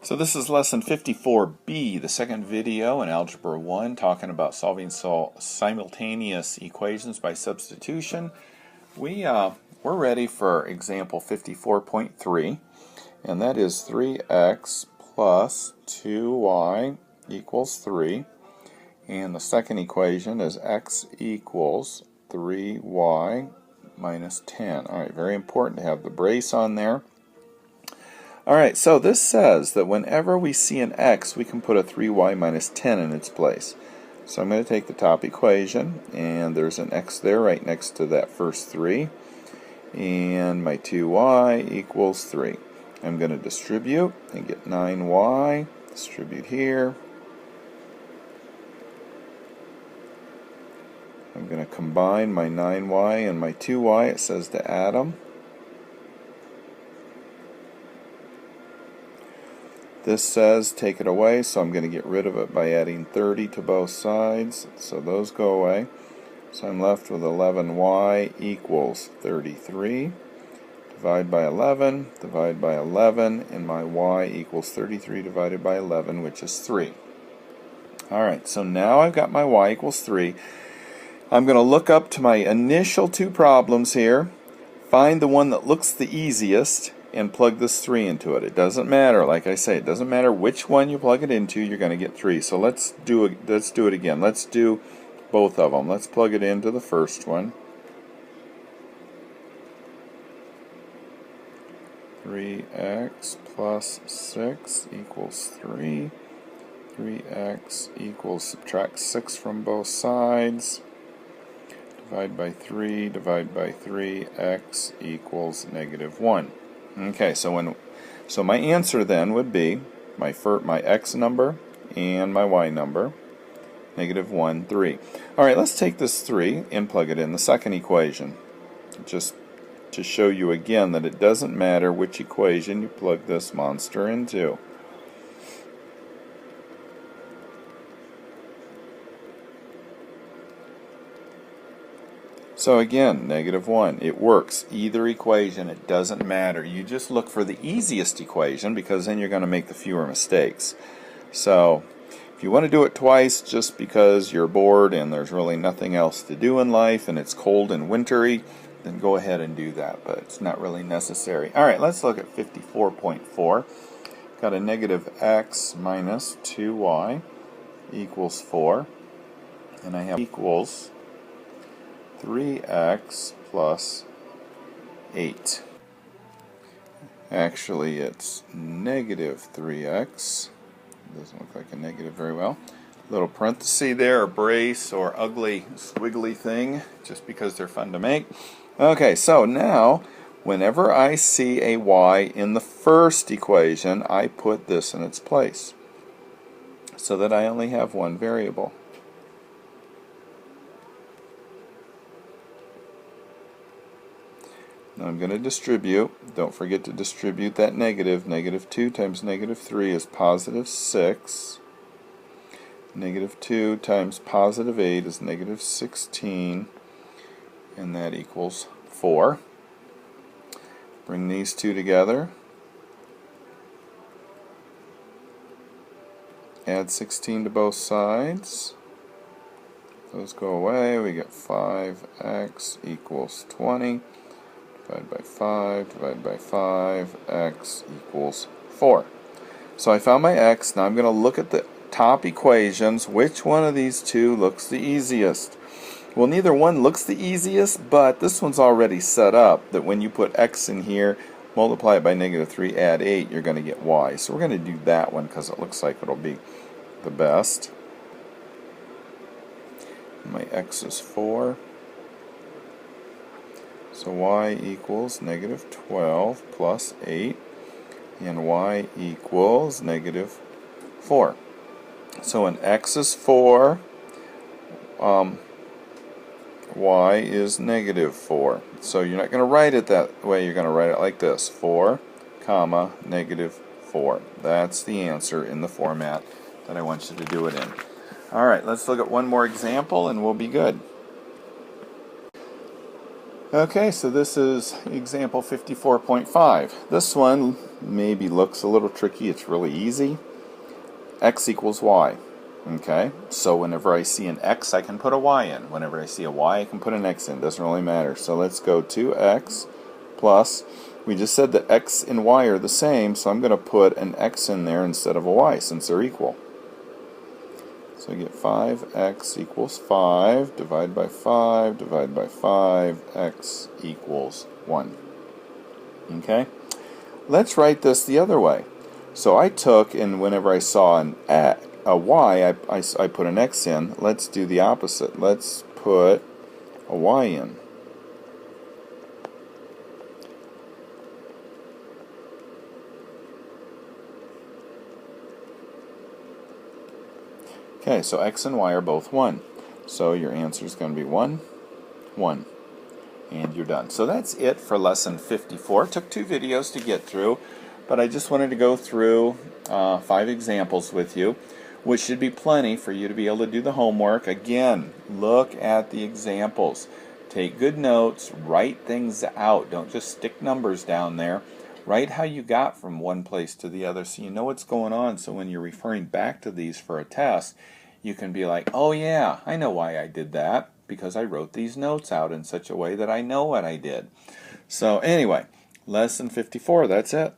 So this is lesson 54B, the second video in Algebra 1, talking about solving simultaneous equations by substitution. We're ready for example 54.3, and that is 3x plus 2y equals 3. And the second equation is x equals 3y minus 10. Alright, very important to have the brace on there. Alright, so this says that whenever we see an x, we can put a 3y minus 10 in its place. So I'm going to take the top equation, and there's an x there right next to that first 3. And my 2y equals 3. I'm going to distribute and get 9y. Distribute here. I'm going to combine my 9y and my 2y. It says to add them. This says take it away, so I'm going to get rid of it by adding 30 to both sides. So those go away. So I'm left with 11y equals 33. Divide by 11, divide by 11, and my y equals 33 divided by 11, which is 3. Alright, so now I've got my y equals 3. I'm going to look up to my initial two problems here, find the one that looks the easiest, and plug this 3 into it. It doesn't matter, like I say, it doesn't matter which one you plug it into, you're going to get 3. So let's do it again. Let's do both of them. Let's plug it into the first one. 3x plus 6 equals 3. 3x equals, subtract 6 from both sides. Divide by 3, divide by 3, x equals negative 1. Okay, so my answer then would be my x number and my y number, negative 1, 3. Alright, let's take this 3 and plug it in the second equation, just to show you again that it doesn't matter which equation you plug this monster into. So again, negative 1. It works. Either equation, it doesn't matter. You just look for the easiest equation because then you're going to make the fewer mistakes. So if you want to do it twice just because you're bored and there's really nothing else to do in life and it's cold and wintry, then go ahead and do that, but it's not really necessary. Alright, let's look at 54.4. Got a negative x minus 2y equals 4. And I have equals 3x plus 8. Actually, it's negative 3x. Doesn't look like a negative very well. Little parenthesis there, or brace, or ugly squiggly thing, just because they're fun to make. Okay, so now, whenever I see a y in the first equation, I put this in its place, so that I only have one variable. Now I'm going to distribute. Don't forget to distribute that negative. Negative 2 times negative 3 is positive 6. Negative 2 times positive 8 is negative 16. And that equals 4. Bring these two together. Add 16 to both sides. Those go away. We get 5x equals 20. Divide by 5, divide by 5, x equals 4. So I found my x. Now I'm going to look at the top equations. Which one of these two looks the easiest? Well, neither one looks the easiest, but this one's already set up that when you put x in here, multiply it by negative 3, add 8, you're going to get y. So we're going to do that one because it looks like it'll be the best. My x is 4. So y equals negative 12 plus 8, and y equals negative 4. So when x is 4, y is negative 4. So you're not going to write it that way, you're going to write it like this, 4, comma, negative 4. That's the answer in the format that I want you to do it in. Alright, let's look at one more example and we'll be good. Okay, so this is example 54.5. This one maybe looks a little tricky. It's really easy. X equals Y. Okay, so whenever I see an X, I can put a Y in. Whenever I see a Y, I can put an X in. Doesn't really matter. So let's go 2X plus, we just said that X and Y are the same, so I'm going to put an X in there instead of a Y since they're equal. So I get 5x equals 5, divide by 5, divide by 5, x equals 1. Okay? Let's write this the other way. So I took, and whenever I saw a y, I put an x in. Let's do the opposite. Let's put a y in. Okay, so x and y are both 1. So your answer is going to be 1, 1. And you're done. So that's it for lesson 54. It took 2 videos to get through, but I just wanted to go through 5 examples with you, which should be plenty for you to be able to do the homework. Again, look at the examples. Take good notes, write things out. Don't just stick numbers down there. Write how you got from one place to the other so you know what's going on, so when you're referring back to these for a test, you can be like, oh yeah, I know why I did that, because I wrote these notes out in such a way that I know what I did. So anyway, lesson 54, that's it.